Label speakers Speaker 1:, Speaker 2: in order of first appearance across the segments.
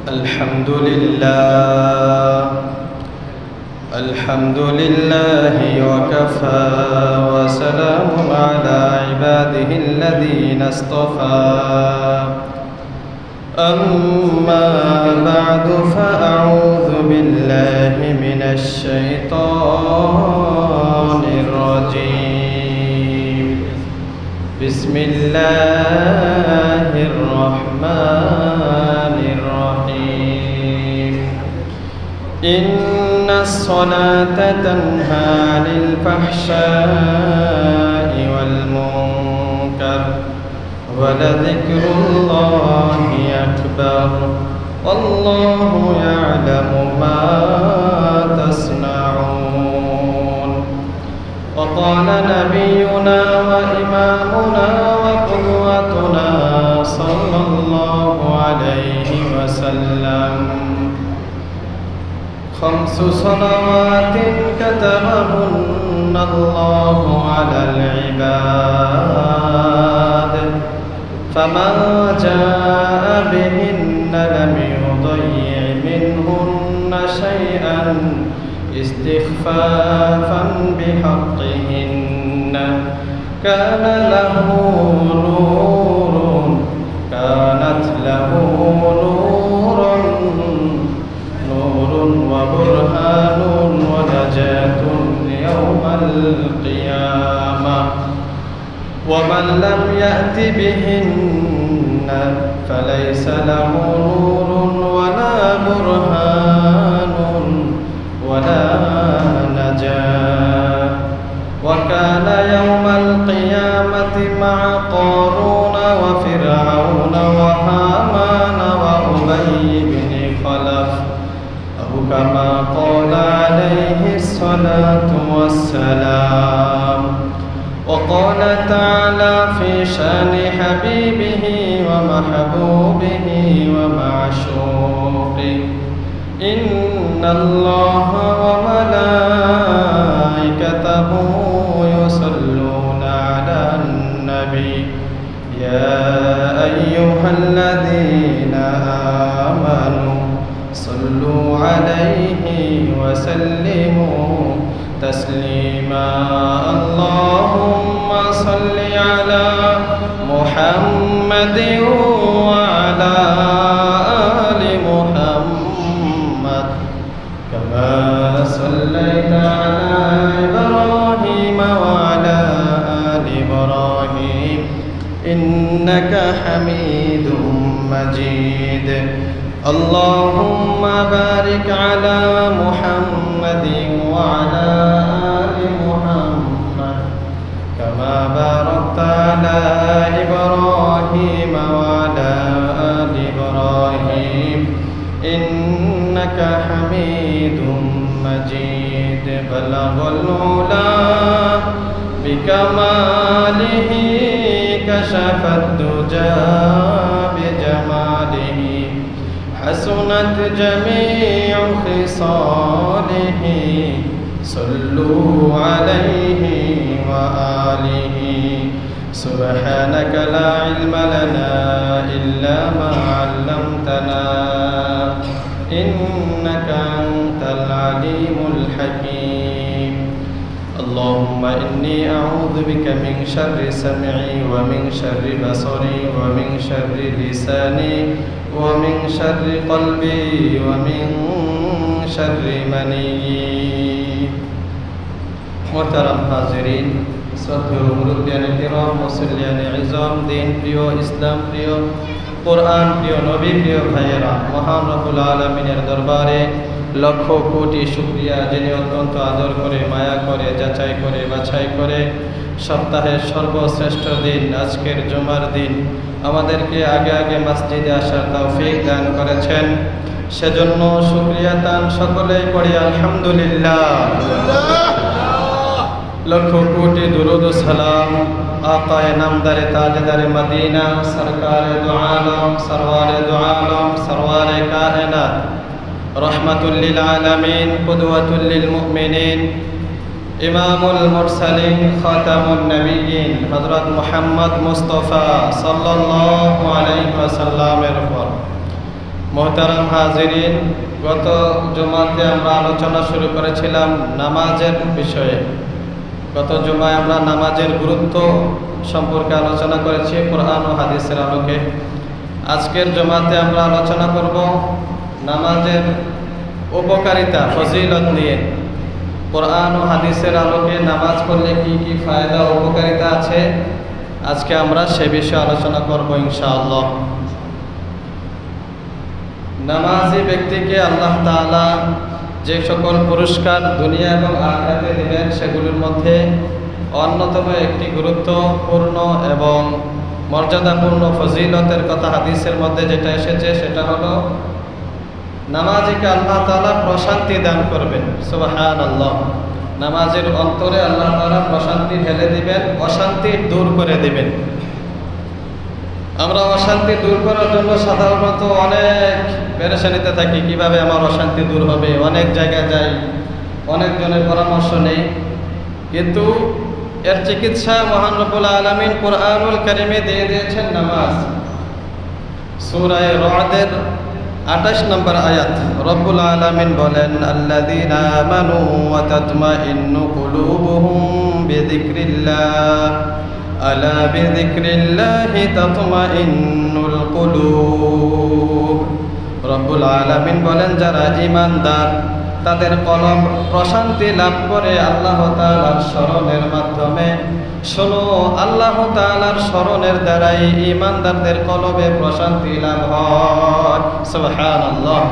Speaker 1: الحمد لله وكفى وسلام على عباده الذين اصطفى أما بعد فأعوذ بالله من الشيطان الرجيم بسم الله الرحمن الرحيم إن الصلاة تنهى عن الفحشاء والمنكر ولذكر الله أكبر والله يعلم ما تصنعون وقال نبينا وإمامنا وقدوتنا صلى الله عليه وسلم 5 صلوات كتبهن الله على العباد فمن جاء بهن لم يضيع منهن شيئا استخفافا بحقهن كانت له نور وبرهان ونجاة يوم القيامة ومن لم يأت بهن فليس له نور ولا برهان ولا نجاة وكان يوم القيامة مع قارون وفرعون وهامان وأبي بن خلف أو كما قال عليه الصلاة والسلام وقال تعالى في شان حبيبه ومحبوبه ومعشوقه إن الله وملائكته يصلون على النبي يا أيها الذين آمنوا صلوا عليه وسلموا تسليما اللهم صل على محمد وعلى آل محمد كما صليت على إبراهيم وعلى آل إبراهيم إنك حميد مجيد اللهم بارك على محمد وعلى آل محمد كما باركت على إبراهيم وعلى آل إبراهيم إنك حميد مجيد بلغ العلا بكماله كشف الدجى بجماله حسنت جميع خصاله صلوا عليه وآله سبحانك لا علم لنا إلا ما علمتنا إنك أنت العليم الحكيم اللهم إني أعوذ بك من شر سمعي ومن شر بصري ومن شر لساني ومن شر قلبي ومن شر مني محترم حاضرين শ্রদ্ধেয় মুরব্বিয়ানে কিরাম মুসল্লিয়ানে ইজাম দিন প্রিয় ইসলাম প্রিয় কোরআন প্রিয় নবী প্রিয় ভাইয়েরা মহান রব্বুল আলামিনের দরবারে লক্ষ কোটি শুকরিয়া যিনি অত্যন্ত আদর করে মায়া করে যাচাই করে বাছাই করে সপ্তাহের সর্বশ্রেষ্ঠ দিন আজকের জুমার দিন আমাদেরকে আগে আগে মসজিদে আসার তৌফিক দান করেছেন সেজন্য শুকরিয়া দান সকলেই পড়ি আলহামদুলিল্লাহ लखो कोटि दुरूद सलाम आकाए नामदारे ताजदारे मदीना सरकारे दो आलम सरवारे दो आलम सरवारे कायनात रहमतुल लिल आलमीन कुदवतुल लिल मुमिनीन इमामुल मुरसलीन खातमुन नबिय्यीन हजरत मुहम्मद मुस्तफा सल्लल्लाहु अलैहि वसल्लमेर पर মোহতারাম হাজিরিন, গত জুমাতে আমরা আলোচনা শুরু করেছিলাম নামাজের বিষয়ে। গত জুমায় আমরা নামাজের গুরুত্ব সম্পর্কে আলোচনা করেছি কোরআন ও হাদিসের আলোকে। আজকের জুমাতে আমরা আলোচনা করব নামাজের উপকারিতা, ফজিলত নিয়ে। কোরআন ও হাদিসের আলোকে নামাজ পড়লে কি কি ফায়দা ও উপকারিতা আছে, আজকে আমরা সে বিষয়ে আলোচনা করব ইনশাআল্লাহ। নামাজি ব্যক্তিকে আল্লাহ তাআলা যে সকল পুরস্কার দুনিয়া এবং আখিরাতে দিবেন, সেগুলোর মধ্যে অন্যতম একটি গুরুত্বপূর্ণ এবং মর্যাদাপূর্ণ ফজিলতের কথা হাদিসের মধ্যে যেটা এসেছে, সেটা হলো নামাজিকে আল্লাহ তাআলা প্রশান্তি দান করবেন। সুবহানাল্লাহ। নামাজের অন্তরে আল্লাহ তাআলা প্রশান্তি ঢেলে দিবেন, অশান্তি দূর করে দিবেন। আমরা অশান্তি দূর করার জন্য সাধারণত অনেক পেরেশানিতে থাকি, কিভাবে আমার অশান্তি দূর হবে। অনেক জায়গায় যাই, অনেকজনের পরামর্শ নেই, কিন্তু এর চিকিৎসা মহান রব্বুল আলামিন কুরআনুল কারীমে দিয়ে দিয়েছেন নামাজ। সূরা রাদের 28 নম্বর আয়াত রব্বুল আলামিন বলেন, আল্লাযীনা আমানু ওয়া তাতমাইন্নু কুলুবুহুম বিযিকরিল্লাহ আলা বিযিকরিল্লাহি তাতমাইন্নুল কুলুব। রব্বুল আলামিন বলেন, যারা ঈমানদার তাদের কলব প্রশান্তি লাভ করে আল্লাহ তাআলার স্মরণের মাধ্যমে। শোনো, আল্লাহ তাআলার স্মরণের দ্বারাই ঈমানদারদের কলবে প্রশান্তি লাভ হয়। সুবহানাল্লাহ।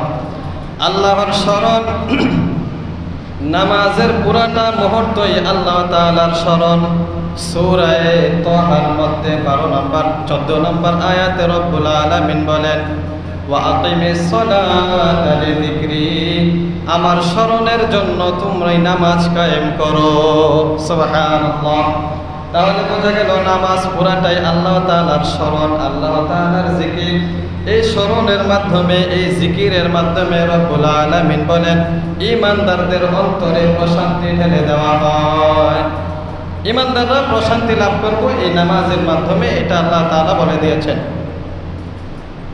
Speaker 1: আল্লাহর স্মরণ, নামাজের পুরাটা মুহূর্তই আল্লাহ তাআলার স্মরণ। সূরা তাহার মধ্যে 14 নম্বর আয়াতে রব্বুল আলামিন বলেন, ওয়া আকিমিস সালাতা লিযিকরি, আমার স্মরণের জন্য তোমরা নামাজ কায়েম করো। সুবহানাল্লাহ। তাহলে বোঝা গেল নামাজ পুরাটাই আল্লাহ তাআলার স্মরণ, আল্লাহ তাআলার জিকির। এই স্মরণের মাধ্যমে, এই জিকিরের মাধ্যমে রব্বুল আলামিন বলেন ঈমানদারদের অন্তরে প্রশান্তি ঢেলে দেওয়া হয়। ঈমানদাররা প্রশান্তি লাভ করবে এই নামাজের মাধ্যমে, এটা আল্লাহ তাআলা বলে দিয়েছেন।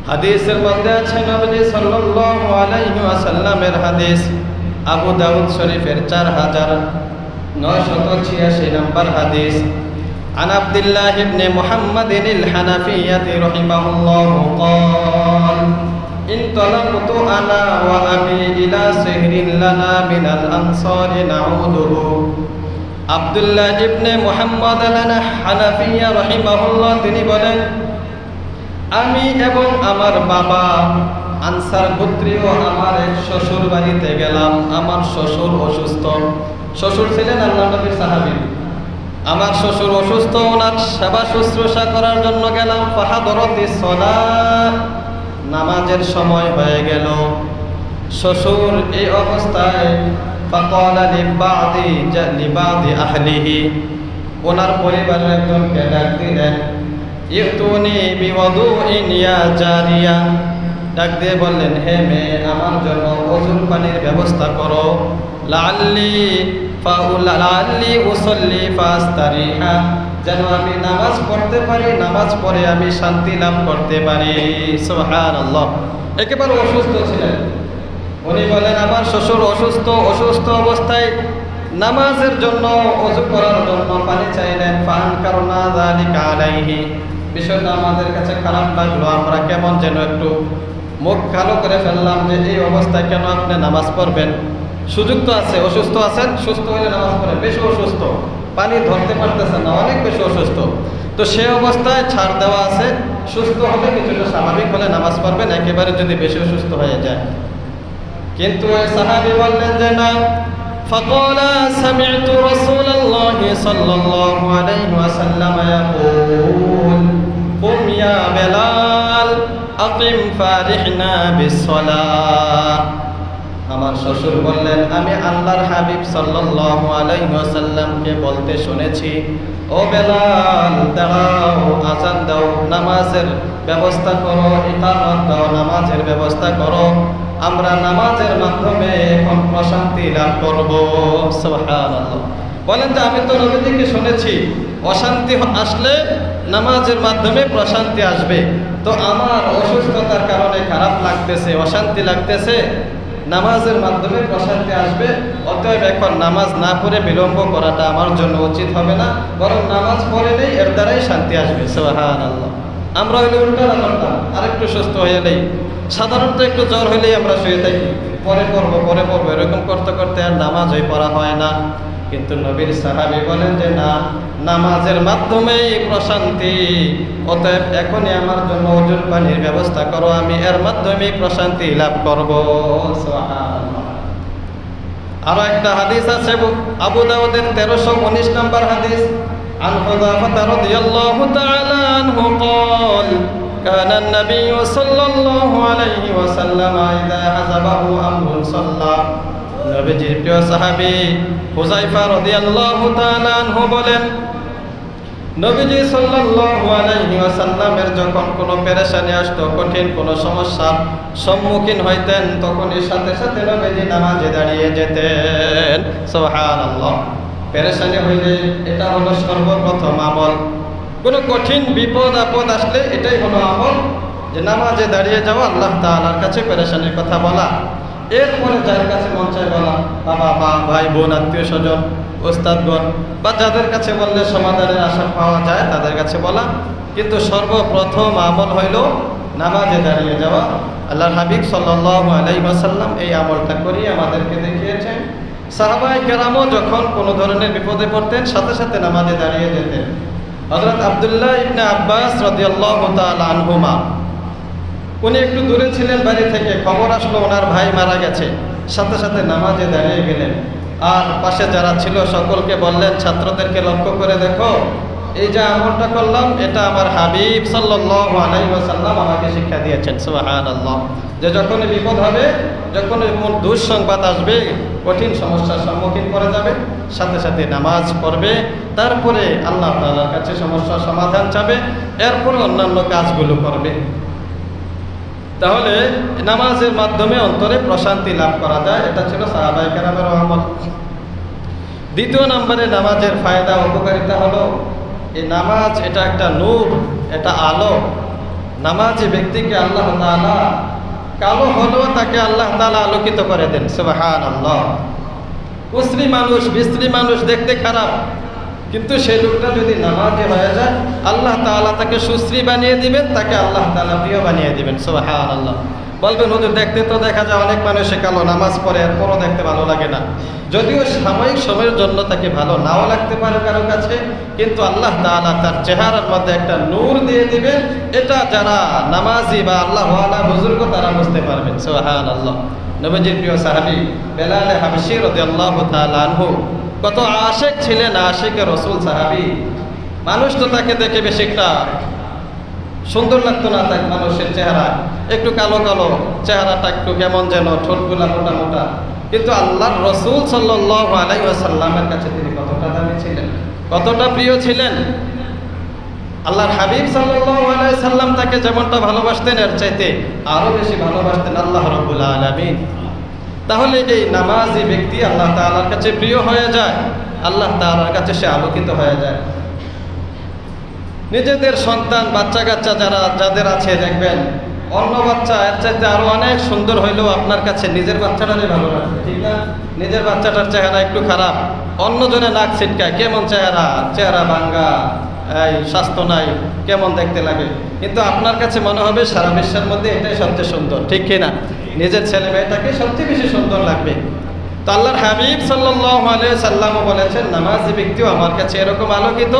Speaker 1: হাদিসের মধ্যে আছে নবী সাল্লাল্লাহু আলাইহি ওয়াসাল্লামের হাদিস, আবু দাউদ শরীফের 4986 নম্বর হাদিস। عن عبد الله بن محمد الحنفية رحمه الله قال انطلقت أنا وأبي إلى سهر لنا من الأنصار نعوده। আব্দুল্লাহ ইবনে মুহাম্মদ হানাফিয়া রাহিমাহুল্লাহ তিনি বলেন, আমি এবং আমার বাবা আনসার গোত্রীয় আমার এক শ্বশুর বাড়িতে গেলাম। আমার শ্বশুর অসুস্থ। শ্বশুর ছিলেন আল্লাহ নবীর সাহাবী। আমার শ্বশুর অসুস্থ, ওনার সেবা শুশ্রূষা করার জন্য গেলাম। ফাহাদরাতিস সালাহ, নামাজের সময় হয়ে গেল। শ্বশুর এই অবস্থায় ফাকালা লিবাদি আহলিহি, ওনার পরিবারের একজনকে ডাক দিলেন, ইতুনি বিওয়াদুইন ইয়া জারিয়া, ডাক দিয়ে বললেন, হে মেয়ে, আমার জন্য ওযুর পানির ব্যবস্থা করো। লাআল্লি উসাল্লি ফাস্তারিহা, যেন আমি নামাজ পড়তে পারি, নামাজ পড়ে আমি শান্তি লাভ করতে পারি। সুবহানাল্লাহ। একেবারে অসুস্থ ছিলেন উনি। বলেন আমার শ্বশুর অসুস্থ অবস্থায় নামাজের জন্য, ওযু করার জন্য পানি চাইলেন। ফাআনকারনা যালিকা আলাইহি, বিষয়টা আমাদের কাছে খারাপ লাগলো। আমরা কেমন যেন একটু মুখ কালো করে ফেললাম যে এই অবস্থায় কেন আপনি নামাজ পড়বেন? সুযোগ তো আছে, অসুস্থ আছেন, সুস্থ হলে নামাজ পড়েন। বেশি অসুস্থ, পানি ধরতে পারতেছেন না, অনেক বেশি অসুস্থ, তো সে অবস্থায় ছাড় দেওয়া আছে। সুস্থ হলে কিছুটা স্বাভাবিক হলে নামাজ পড়বেন, একেবারে যদি বেশি অসুস্থ হয়ে যায়। কিন্তু ওই সাহাবী বললেন যে না। فقال سمعت رسول الله صلى الله عليه وسلم يقول قم يا بلال أقم فارحنا بالصلاة। আমার শ্বশুর বললেন, আমি আল্লাহর হাবিব সাল্লাল্লাহু আলাইহি ওয়াসাল্লামকে বলতে শুনেছি, ও বেলাল দাঁড়াও, আযান দাও, নামাজের ব্যবস্থা করো, ইকামত দাও, নামাজের ব্যবস্থা করো। আমরা নামাজের মাধ্যমে এখন প্রশান্তি লাভ করব। সুবহানাল্লাহ। বলেন যে আমি তো নবীজিকে শুনেছি অশান্তি আসলে নামাজের মাধ্যমে প্রশান্তি আসবে। তো আমার অসুস্থতার কারণে খারাপ লাগতেছে, অশান্তি লাগতেছে, নামাজের মাধ্যমে প্রশান্তি আসবে। অতএব এখন নামাজ না পড়ে বিলম্ব করাটা আমার জন্য উচিত হবে না, বরং নামাজ পড়লেই এর দ্বারাই শান্তি আসবে। সুবহানাল্লাহ। আমরা হইলে উল্টাটা করতাম, আরেকটু সুস্থ হয়ে এলেই, সাধারণত একটু জ্বর হলেই আমরা শুয়ে থাকি, পরে পড়বো এরকম করতে করতে আর নামাজই পড়া হয় না। কিন্তু নবীর সাহাবী বলেন যে না, নামাজের মাধ্যমেই প্রশান্তি। অতএব এখনই আমার জন্য ওজুর পানির ব্যবস্থা করো, আমি এর মাধ্যমেই প্রশান্তি লাভ করব। সুবহানাল্লাহ। আরো একটা হাদিস আছে আবু দাউদের 1319 নম্বর হাদিস, عن حذيفة رضي الله تعالى عنه قال كان النبي صلى الله عليه وسلم إذا حزبه أمر صلى। নবীজির প্রিয় সাহাবী হুযায়ফা রাদিয়াল্লাহু তাআলা আনহু বলেন, নবীজি সাল্লাল্লাহু আলাইহি ওয়াসাল্লামের যখন কোনো পেরেশানি আসতো, কঠিন কোনো সমস্যার সম্মুখীন হইতেন, তখনই সাথে সাথে নবীজি নামাজে দাঁড়িয়ে যেতেন। সুবহানাল্লাহ। পেরেশানি হইলে এটা হলো সর্বপ্রথম আমল। কোনো কঠিন বিপদ আপদ আসলে এটাই হলো আমল, যে নামাজে দাঁড়িয়ে যাওয়া, আল্লাহ তাআলার কাছে পেরেশানির কথা বলা। এরপরে যার কাছে মন চায় বলা, বাবা মা ভাই বোন আত্মীয় স্বজন ওস্তাদগণ বা যাদের কাছে বললে সমাধানের আশা পাওয়া যায় তাদের কাছে বলা। কিন্তু সর্বপ্রথম আমল হইল নামাজে দাঁড়িয়ে যাওয়া। আল্লাহর হাবিব সাল্লাল্লাহু আলাইহি ওয়াসাল্লাম এই আমলটা করিয়ে আমাদেরকে দেখিয়েছেন। সাহাবায়ে কেরামও যখন কোনো ধরনের বিপদে পড়তেন, সাথে সাথে নামাজে দাঁড়িয়ে যেতেন। হযরত আব্দুল্লাহ ইবনে আব্বাস রাদিয়াল্লাহু তাআলা আনহুমা, উনি একটু দূরে ছিলেন বাড়ি থেকে, খবর আসলো ওনার ভাই মারা গেছে, সাথে সাথে নামাজে দাঁড়িয়ে গেলেন। আর পাশে যারা ছিল সকলকে বললেন, ছাত্রদেরকে লক্ষ্য করে দেখো, এই যে আমলটা করলাম এটা আমার হাবিব সাল্লাল্লাহু আলাইহি ওয়াসাল্লাম আমাকে শিক্ষা দিয়েছেন। সুবহানাল্লাহ। যে যখনই বিপদ হবে, যখন দুঃসংবাদ আসবে, কঠিন সমস্যার সম্মুখীন করে যাবে, সাথে সাথে নামাজ পড়বে, তারপরে আল্লাহ তাআলার কাছে সমস্যার সমাধান চাবে, এরপরে অন্যান্য কাজগুলো করবে। তাহলে নামাজের মাধ্যমে অন্তরে প্রশান্তি লাভ করা যায়। এটা ছিল সাহাবায়ে কেরামের আমল। দ্বিতীয় নম্বরে নামাজের ফায়দা উপকারিতা হলো, এই নামাজ এটা একটা নূর, এটা আলো। নামাজি ব্যক্তিকে আল্লাহ তাআলা, কালো হলেও তাকে আল্লাহ তাআলা আলোকিত করে দেন। সুবহানাল্লাহ। কুশ্রী মানুষ, বিশ্রী মানুষ, দেখতে খারাপ, কিন্তু সেই লোকটা যদি নামাজে হয়ে যায়, আল্লাহ তাআলা তাকে সুশ্রী বানিয়ে দিবেন, তাকে আল্লাহ তাআলা প্রিয় বানিয়ে দিবেন। সুবহানাল্লাহ। বলবেন হুজুর দেখতে তো দেখা যায় অনেক মানুষে কালো, নামাজ পড়ে, এরপরও দেখতে ভালো লাগে না। যদিও সাময়িক সময়ের জন্য তাকে ভালো নাও লাগতে পারে কারো কাছে, কিন্তু আল্লাহ তাআলা তার চেহারার মধ্যে একটা নূর দিয়ে দিবেন। এটা যারা নামাজি বা আল্লাহওয়ালা বুজুর্গ তারা বুঝতে পারবেন। সুবহানাল্লাহ। নবীজির প্রিয় সাহাবী বেলাল হাবশী রাদিয়াল্লাহু তাআলা আনহু কত আশিক ছিলেন, আশিকে রাসূল সাহাবী। মানুষ তো তাকে দেখে বেশি একটা সুন্দর লাগতো না, তার মানুষের চেহারা একটু কালো কালো, চেহারাটা একটু কেমন যেন, ঠোঁটগুলা মোটা মোটা। কিন্তু আল্লাহর রাসূল সাল্লাল্লাহু আলাইহি ওয়াসাল্লামের কাছে তিনি কতটা দামি ছিলেন, কতটা প্রিয় ছিলেন। আল্লাহর হাবিব সাল্লাল্লাহু আলাইহি ওয়াসাল্লাম তাকে যেমনটা ভালোবাসতেন, এর চাইতে আরো বেশি ভালোবাসতেন আল্লাহ রাব্বুল আলামিন। তাহলে এই নামাজি ব্যক্তি আল্লাহ তাআলার কাছে প্রিয় হয়ে যায়, আল্লাহ তাআলার কাছে সে আলোকিত হয়ে যায়। নিজেদের সন্তান, বাচ্চা কাচ্চা যাদের আছে, দেখবেন অন্য বাচ্চা এর চাইতে আরো অনেক সুন্দর হইলেও আপনার কাছে নিজের বাচ্চাটারই ভালো লাগে, ঠিক না? নিজের বাচ্চাটার চেহারা একটু খারাপ, অন্যজনে নাক ছিটকায়, কেমন চেহারা ভাঙ্গা, এই স্বাস্থ্য নাই, কেমন দেখতে লাগে। কিন্তু আপনার কাছে মনে হবে সারা বিশ্বের মধ্যে এটাই সবচেয়ে সুন্দর, ঠিক কিনা? নিজের ছেলে মেয়েটাকে সবচেয়ে বেশি সুন্দর লাগবে। তো আল্লাহর হাবিব সাল্লাল্লাহু আলাইহি ওয়াসাল্লাম বলেছেন, নামাজি ব্যক্তিও আমার কাছে এরকম আলোকিত,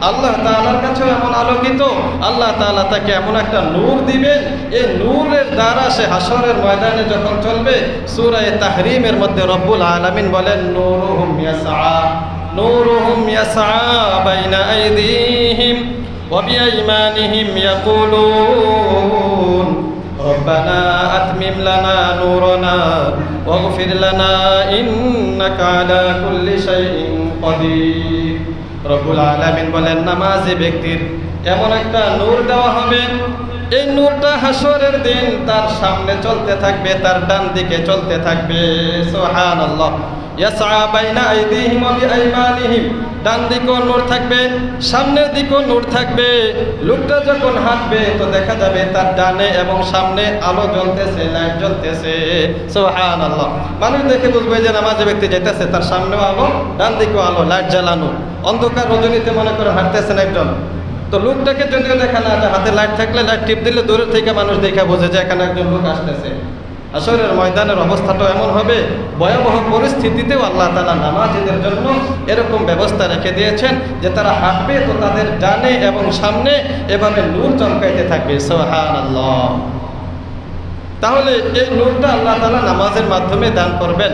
Speaker 1: আল্লাহ তাআলার কাছেও এমন আলোকিত। আল্লাহ তাআলা তাকে এমন একটা নূর দিবেন, এই নূরের দ্বারা সে হাসরের ময়দানে যখন চলবে, সূরা তাহরিমের মধ্যে রব্বুল আলামিন বলেন, নূরুহুম ইয়াসআ বাইনা আইদিহিম ওয়া বিআইমানিহিম ইয়াকুলুন রব্বানা আতমিম লানা নূরানা ওয়াগফির লানা ইন্নাকা আলা কুল্লি শাইইন কাদির। রব্বুল আলামিন বলেন, নামাজি ব্যক্তির এমন একটা নূর দেওয়া হবে, এই নূরটা হাসরের দিন তার সামনে চলতে থাকবে, তার ডান দিকে চলতে থাকবে। সুবহানাল্লাহ। ইয়াসআ বাইনা আইদিহিম ওয়া বিআইমানিহিম, ডান দিকেও নূর থাকবে, সামনের দিকেও নূর থাকবে। লোকটা যখন হাঁটবে তো দেখা যাবে তার ডানে এবং সামনে আলো জ্বলতেছে, লাইট জ্বলতেছে। সুবহানাল্লাহ। মানুষ দেখে বুঝবে যে নামাজে ব্যক্তি যাইতেছে, তার সামনেও আলো, ডান দিকেও আলো, লাইট জ্বালানো। অন্ধকার রজনীতে মনে করে হাঁটতেছেন একজন, তো লোকটাকে যদিও দেখা না যায়, হাতে লাইট থাকলে লাইট টিপ দিলে দূরের থেকে মানুষ দেখা বোঝে যে এখানে একজন লোক আসতেছে। হাসরের ময়দানের অবস্থাটাও এমন হবে, ভয়াবহ পরিস্থিতিতেও আল্লাহ তাআলা নামাজীদের জন্য এরকম ব্যবস্থা রেখে দিয়েছেন যে তারা হাঁটবে তো তাদের ডানে এবং সামনে এভাবে নূর চমকাইতে থাকবে। সুবহানাল্লাহ। তাহলে এই নূরটা আল্লাহ তাআলা নামাজের মাধ্যমে দান করবেন।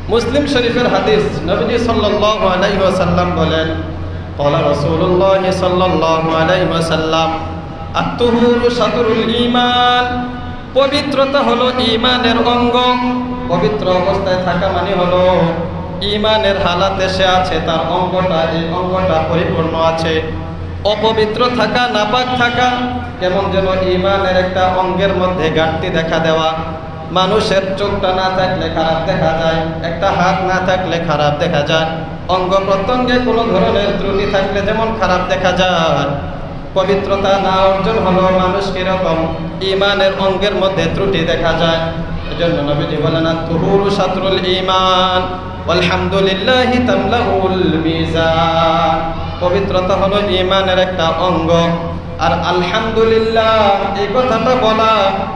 Speaker 1: মুসলিম শরীফের হাদিস, নবীজি সাল্লাল্লাহু আলাইহি ওয়াসাল্লাম বলেন, ক্বালা রাসূলুল্লাহ সাল্লাল্লাহু আলাইহি ওয়াসাল্লাম, আত-তুহুরু শাতরুল ঈমান, পবিত্রতা হলো ঈমানের অঙ্গ। পবিত্র অবস্থায় থাকা মানে হলো ঈমানের হালাতে সে আছে, তার অঙ্গটা, এই অঙ্গটা পরিপূর্ণ আছে। অপবিত্র থাকা, নাপাক থাকা, কেমন যেন ঈমানের একটা অঙ্গের মধ্যে ঘাটতি দেখা দেওয়া। মানুষের চোখটা না থাকলে খারাপ দেখা যায়, একটা হাত না থাকলে খারাপ দেখা যায়, অঙ্গ প্রত্যঙ্গে কোনো ধরনের ত্রুটি থাকলে যেমন খারাপ দেখা যায়। পবিত্রতা না অর্জন হলো মানুষ কিরকম, ঈমানের অঙ্গের মধ্যে ত্রুটি দেখা যায়। এজন্য নবীজি বলেন, আত-তুহুরু শাতরুল ঈমান আলহামদুলিল্লাহি তামলাউল মিজান। পবিত্রতা হলো ঈমানের একটা অঙ্গ, আর আলহামদুলিল্লাহ এই কথাটা বলা,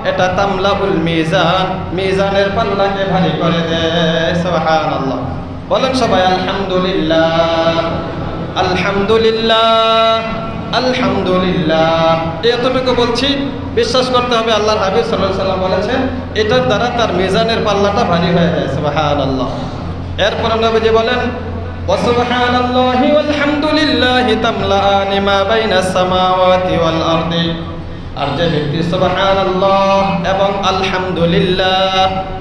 Speaker 1: এটা তামলাউল মিজান, মিজানের পাল্লাকে ভারী করে দেয়। সুবহানাল্লাহ। বলেন সবাই আলহামদুলিল্লাহ, আলহামদুলিল্লাহ, আলহামদুলিল্লাহ। এতটুকু বলছি, বিশ্বাস করতে হবে আল্লাহর হাবিব সাল্লাল্লাহু আলাইহি ওয়াসাল্লাম বলেছেন এটার দ্বারা তার মিজানের পাল্লাটা ভারী হয়ে যায়। সুবহানাল্লাহ। এরপরে নবীজি বলেন, ওয়া সুবহানাল্লাহি ওয়াল হামদুলিল্লাহি তামলাআনি মা বাইনাস সামাওয়াতি ওয়াল আরদি। আর যে ব্যক্তি সুবহানাল্লাহ এবং আলহামদুলিল্লাহ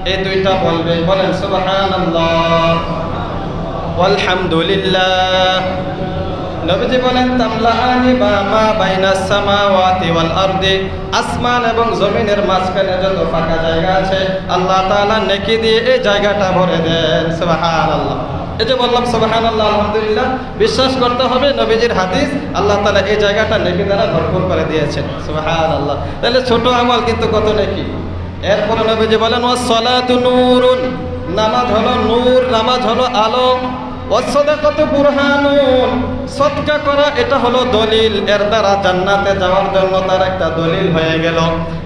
Speaker 1: এই দুইটা বলবে, বলেন সুবহানাল্লাহ ওয়াল হামদুলিল্লাহ, নবীজি বলেন তামলাআনি মা বাইনাস সামাওয়াতি ওয়াল আরদি, আসমান এবং জমিনের মাঝখানে যত ফাঁকা জায়গা আছে আল্লাহ তাআলা নেকি দিয়ে এই জায়গাটা ভরে দেন। সুবহানাল্লাহ। এই যে বললাম সুবহানাল্লাহ, আলহামদুলিল্লাহ, বিশ্বাস করতে হবে নবীজির হাদিস, আল্লাহ তাআলা এই জায়গাটা নেকি দ্বারা ভরপুর করে দিয়েছেন। সুবহানাল্লাহ। তাহলে ছোট আমল কিন্তু কত নেকি। এরপরে নবীজি বলেন, ওয়াস সালাতু নূরুন, নামাজ হলো নূর, নামাজ হলো আলো। ওয়াসসাদাকাতু বুরহানুন, সদকা করা এটা হলো দলিল, এর দ্বারা জান্নাতে যাওয়ার জন্য তার একটা দলিল হয়ে গেল।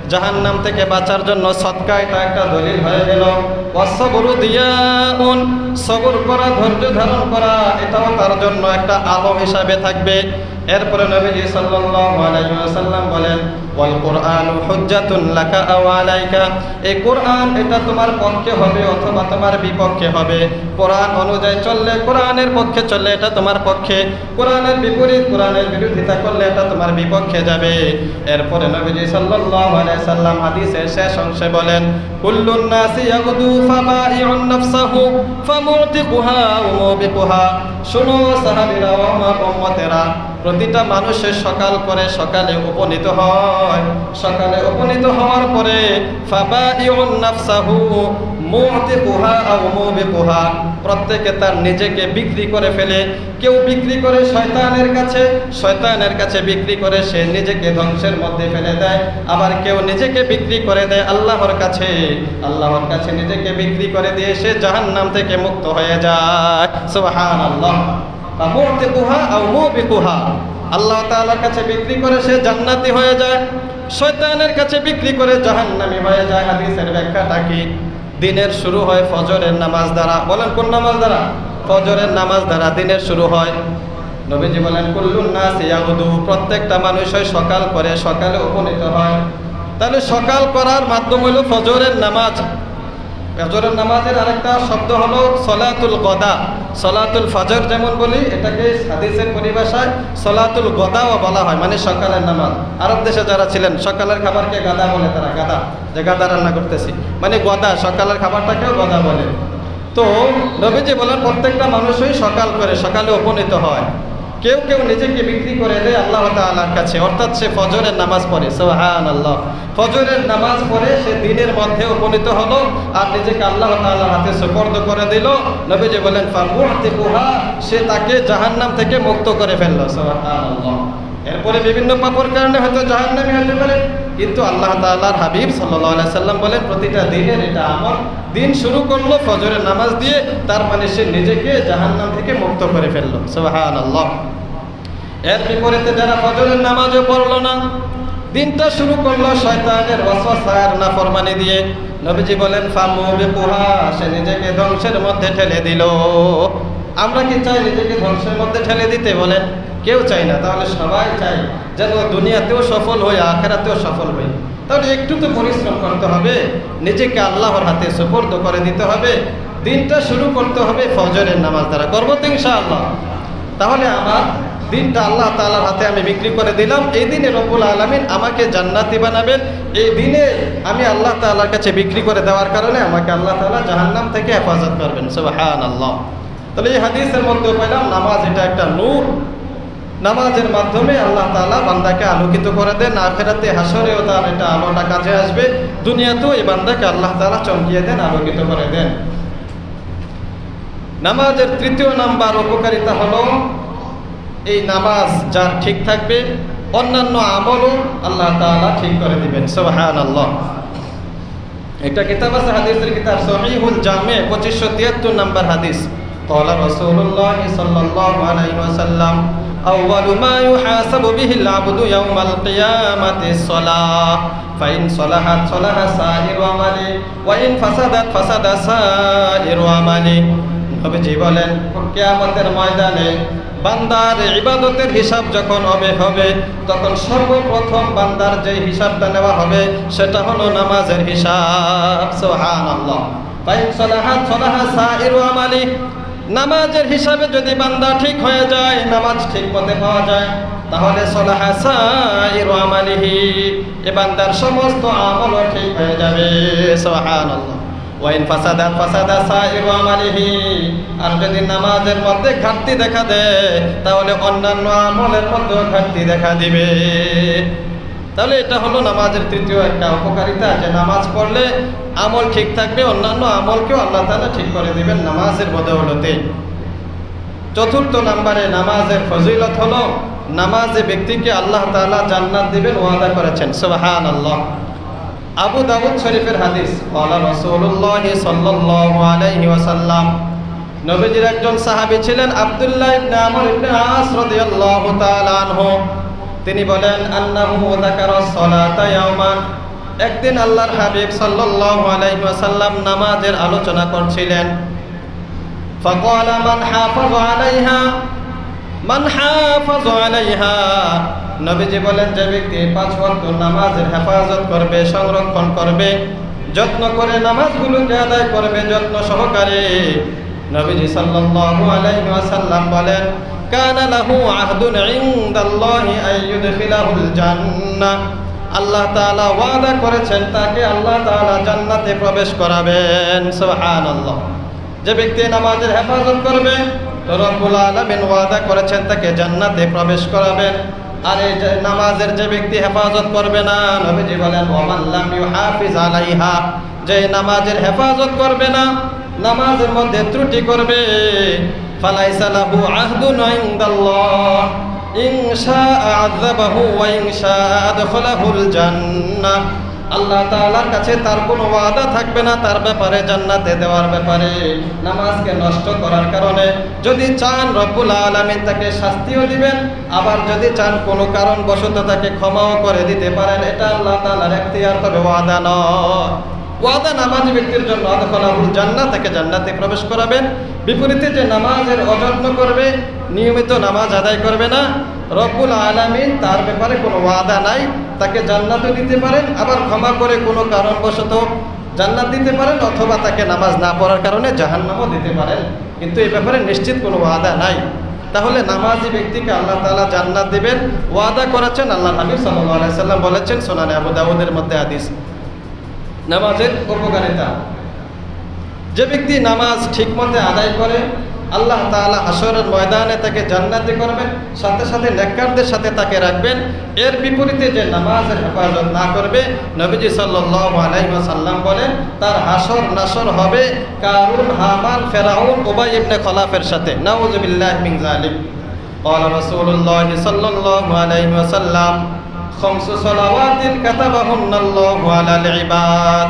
Speaker 1: জাহান্নাম থেকে বাঁচার জন্য সদকা এটা একটা দলিল হয়ে গেল। ওয়াসসাবরু দিয়াউন, সবর করা, ধৈর্য ধারণ করা এটাও তার জন্য একটা আলো হিসাবে থাকবে। এরপরে নবীজি সাল্লাল্লাহু আলাইহি ওয়াসাল্লাম বলেন, ওয়াল কুরআনু হুজ্জাতুন লাকা আও আলাইকা, এই কোরআন এটা তোমার পক্ষে হবে অথবা তোমার বিপক্ষে হবে। কোরআন অনুযায়ী চললে, কোরআনের পক্ষে চললে এটা তোমার পক্ষে, কোরআনের বিপরীত, কোরআনের বিরোধিতা করলে এটা তোমার বিপক্ষে যাবে। এরপরে নবীজি সাল্লাল্লাহু আলাইহি সাল্লাম হাদিসের শেষ অংশে বলেন, কুল্লুন নাসি ইয়াগদু ফাবাইউন নাফসাহু ফামুতিকুহা ওয়া মুবিকুহা। শুনো সাহাবীরা ও আমার উম্মতেরা, প্রতিটা মানুষের সকাল করে সকালে উপনীত হয়, সকালে উপনীত হওয়ার পরে ফাবাইউন নাফসাহু মুতিকুহা আও মুবিকুহা, প্রত্যেকে তার নিজেকে বিক্রি করে ফেলে। কেউ বিক্রি করে শয়তানের কাছে, শয়তানের কাছে বিক্রি করে সে নিজেকে ধ্বংসের মধ্যে ফেলে দেয়। আবার কেউ নিজেকে বিক্রি করে দেয় আল্লাহর কাছে, আল্লাহর কাছে নিজেকে বিক্রি করে দিয়ে সে জাহান্নাম থেকে মুক্ত হয়ে যায়। সুবহানাল্লাহ। মুতিকুহা আও মুবিকুহা, আল্লাহ তাআলার কাছে বিক্রি করে সে জান্নাতি হয়ে যায়, শয়তানের কাছে বিক্রি করে জাহান্নামী হয়ে যায়। হাদিসের ব্যাখ্যাটা কি? দিনের শুরু হয় ফজরের নামাজ দ্বারা। বলেন কোন নামাজ দ্বারা? ফজরের নামাজ দ্বারা দিনের শুরু হয়। নবীজি বলেন, কুল্লুন নাসি ইয়াগুদু, প্রত্যেকটা মানুষই সকাল করে সকালে উপনীত হয়। তাহলে সকাল করার মাধ্যম হলো ফজরের নামাজ। ফজরের নামাজের আরেকটা শব্দ হলো সলাতুল গদা। সলাতুল ফজর যেমন বলি, এটাকে হাদিসের পরিভাষায় সলাতুল গদাও বলা হয়, মানে সকালের নামাজ। আরব দেশে যারা ছিলেন সকালের খাবারকে গাদা বলে, তারা গাদা, যে গাদা রান্না করতেছি, মানে গদা, সকালের খাবারটাকেও গদা বলে। তো নবীজি বলেন প্রত্যেকটা মানুষই সকাল করে সকালে উপনীত হয়। কেউ কেউ নিজেকে বিক্রি করে দেয় আল্লাহ তাআলার কাছে, অর্থাৎ সে ফজরের নামাজ পড়ে, সুবহানাল্লাহ, ফজরের নামাজ পড়ে সে দিনের মধ্যে উপনীত হলো আর নিজেকে আল্লাহ তাআলার হাতে সুপর্দ করে দিল। নবীজি বলেন ফামুহতিকুহা, সে তাকে জাহান্নাম থেকে মুক্ত করে ফেললো, সুবহানাল্লাহ। এরপরে বিভিন্ন পাপের কারণে হয়তো জাহান্নামী হতে পারে, কিন্তু আল্লাহ তাআলার হাবিব সাল্লাল্লাহু আলাইহি সাল্লাম বলেন প্রতিটা দিনের এটা আমল। দিন শুরু করলো ফজরের নামাজ দিয়ে, তার মানে সে নিজেকে জাহান্নাম থেকে মুক্ত করে ফেললো, সুবহানাল্লাহ। এর বিপরীতে যারা ফজরের নামাজও পড়লো না, দিনটা শুরু করলো শয়তানের ওয়াসওয়াসার নাফরমানি দিয়ে, নবীজি বলেন ফামুবিকুহা, সে নিজেকে ধ্বংসের মধ্যে ঠেলে দিল। আমরা কি চাই নিজেকে ধ্বংসের মধ্যে ঠেলে দিতে? বলেন, কেউ চাই না। তাহলে সবাই চাই যেন দুনিয়াতেও সফল হই, আখিরাতেও সফল হই। তাহলে একটু তো পরিশ্রম করতে হবে, নিজেকে আল্লাহর হাতে সুপর্দ করে দিতে হবে, দিনটা শুরু করতে হবে ফজরের নামাজ দ্বারা। করবো তো ইনশাআল্লাহ? তাহলে আমার দিনটা আল্লাহ তাআলার হাতে আমি বিক্রি করে দিলাম। এই দিনে রব্বুল আলামিন আমাকে জান্নাতি বানাবেন। এই দিনে আমি আল্লাহ তাআলার কাছে বিক্রি করে দেওয়ার কারণে আমাকে আল্লাহ তাআলা জাহান্নাম থেকে হেফাজত করবেন, সুবহানাল্লাহ। তাহলে এই হাদিসের মধ্যে পেলাম নামাজ এটা একটা নূর। নামাজের মাধ্যমে আল্লাহ তাআলা বান্দাকে আলোকিত করে দেন, আখিরাতে হাসরেও তার এটা আলোটা কাজে আসবে, দুনিয়াতেও এই বান্দাকে আল্লাহ তাআলা চমকিয়ে দেন, আলোকিত করে দেন। নামাজের তৃতীয় নাম্বার উপকারিতা হলো এই নামাজ যার ঠিক থাকবে অন্যান্য আমলও আল্লাহ তাআলা ঠিক করে দিবেন, সুবহানাল্লাহ। একটা কিতাব আছে, হাদিসের কিতাব সহিহুল জামি, 2573 নম্বর হাদিস। قال رسول الله صلى الله عليه وسلم أول ما يحاسب به العبد يوم القيامة الصلاة فإن صلحت صلح سائر عمله وإن فسدت فسد سائر عمله। নবীজি বলেন কিয়ামতের ময়দানে বান্দার ইবাদতের হিসাব যখন হবে তখন সর্বপ্রথম বান্দার যে হিসাবটা নেওয়া হবে সেটা হলো নামাজের হিসাব, সুবহানাল্লাহ। ফাইন সালাহাত সালাহা সাইরু আমালি, নামাজের হিসাবে যদি বান্দা ঠিক হয়ে যায়, নামাজ ঠিক মতে পাওয়া যায়, তাহলে সালাহা সাইরু আমালিহি, এ বান্দার সমস্ত আমলও ঠিক হয়ে যাবে, সুবহানাল্লাহ। ওয়াইন ফাসাদাত ফাসাদা সাইরু আমালিহি, আর যদি নামাজের মধ্যে ঘাটতি দেখা দেয় তাহলে অন্যান্য আমলের মধ্যেও ঘাটতি দেখা দিবে। তাহলে এটা হলো নামাজের তৃতীয় একটা উপকারিতা, যে নামাজ পড়লে আমল ঠিক থাকবে, অন্যান্য আমলকেও আল্লাহ তাআলা ঠিক করে দিবেন নামাজের বদৌলতে। চতুর্থ নম্বরে নামাজের ফজিলত হলো নামাজে ব্যক্তিকে আল্লাহ তাআলা জান্নাত দিবেন, ওয়াদা করেছেন, সুবহানাল্লাহ। আবু দাউদ শরীফের হাদিস, ক্বালা রাসূলুল্লাহ সাল্লাল্লাহু আলাইহি ওয়াসাল্লাম, নবীজির একজন সাহাবী ছিলেন আব্দুল্লাহ ইবনে আমর ইবনে আস রাদিয়াল্লাহু তাআলা আনহু। তিনি বলেন আন্নাহু যাকারা সালাতা ইয়াওমান, একদিন আল্লাহর হাবিব সাল্লাল্লাহু আলাইহি ওয়াসাল্লাম নামাজের আলোচনা করছিলেন। ফাকালা মান হাফাযা আলাইহা, মান হাফাযা আলাইহা, নবীজি বলেন যে ব্যক্তি 5 ওয়াক্ত নামাজের হেফাজত করবে, সংরক্ষণ করবে, যত্ন করে নামাজগুলোকে আদায় করবে যত্ন সহকারে, নবীজি সাল্লাল্লাহু আলাইহি ওয়াসাল্লাম বলেন কানা লাহু আহদুন ইনদাল্লাহি আইয়ুদখিলাহুল জান্নাহ, আল্লাহ তাআলা ওয়াদা করেছেন তাকে আল্লাহ তাআলা জান্নাতে প্রবেশ করাবেন, সুবহানাল্লাহ। যে ব্যক্তি নামাজের হেফাজত করবে তো রব্বুল আলামিন ওয়াদা করেছেন তাকে জান্নাতে প্রবেশ করাবেন। আর এই নামাজের যে ব্যক্তি হেফাজত করবে না, নবীজি বলেন ওয়ামান লাম ইউহাফিজ আলাইহা, যে নামাজের হেফাজত করবে না, নামাজের মধ্যে ত্রুটি করবে, ফালাইসা লাহু আহদুন ইনদাল্লাহ ইন শাআ আযাবাহু ওয়া ইন শাআ আদখালাহুল জান্নাহ, আল্লাহ তাআলার কাছে তার কোনো ওয়াদা থাকবে না তার ব্যাপারে, জান্নাতে দেওয়ার ব্যাপারে। নামাজকে নষ্ট করার কারণে যদি চান রব্বুল আলামিন তাকে শাস্তিও দিবেন, আবার যদি চান কোনো কারণবশত তাকে ক্ষমাও করে দিতে পারেন, এটা আল্লাহ তাআলার এখতিয়ার, তবে ওয়াদা নয়। ওয়াদা নামাজি ব্যক্তির জন্য আদখালাহুল জান্নাহ, তাকে জান্নাতে প্রবেশ করাবেন। বিপরীতে যে নামাজের অযত্ন করবে, নিয়মিত নামাজ আদায় করবে না, রব্বুল আলামিন তার ব্যাপারে কোনো ওয়াদা নাই, তাকে জান্নাতও দিতে পারেন, আবার ক্ষমা করে কোনো কারণবশত জান্নাত দিতে পারেন, অথবা তাকে নামাজ না পড়ার কারণে জাহান্নামও দিতে পারেন, কিন্তু এই ব্যাপারে নিশ্চিত কোনো ওয়াদা নাই। তাহলে নামাজি ব্যক্তিকে আল্লাহ তাআলা জান্নাত দিবেন, ওয়াদা করেছেন। আল্লাহ নবী সাল্লাল্লাহু আলাইহি সাল্লাম বলেছেন, সুনানে আবু দাউদের মধ্যে হাদিস। নামাজের উপকারিতা, যে ব্যক্তি নামাজ ঠিকমতো আদায় করে আল্লাহ তাআলা হাশরের ময়দানে তাকে জান্নাতি করবেন, সাথে সাথে নেককারদের সাথে তাকে রাখবেন। এর বিপরীতে যে নামাজের হেফাজত না করবে, নবীজি সাল্লাল্লাহু আলাইহি ওয়াসাল্লাম বলেন তার হাশর নাশর হবে কারুন, হামান, ফেরাউন, উবাই ইবনে খলাফের সাথে। নাউযুবিল্লাহি মিন যালিক। قال رسول الله صلى الله عليه وسلم خمس صلوات كتبهن الله على العباد।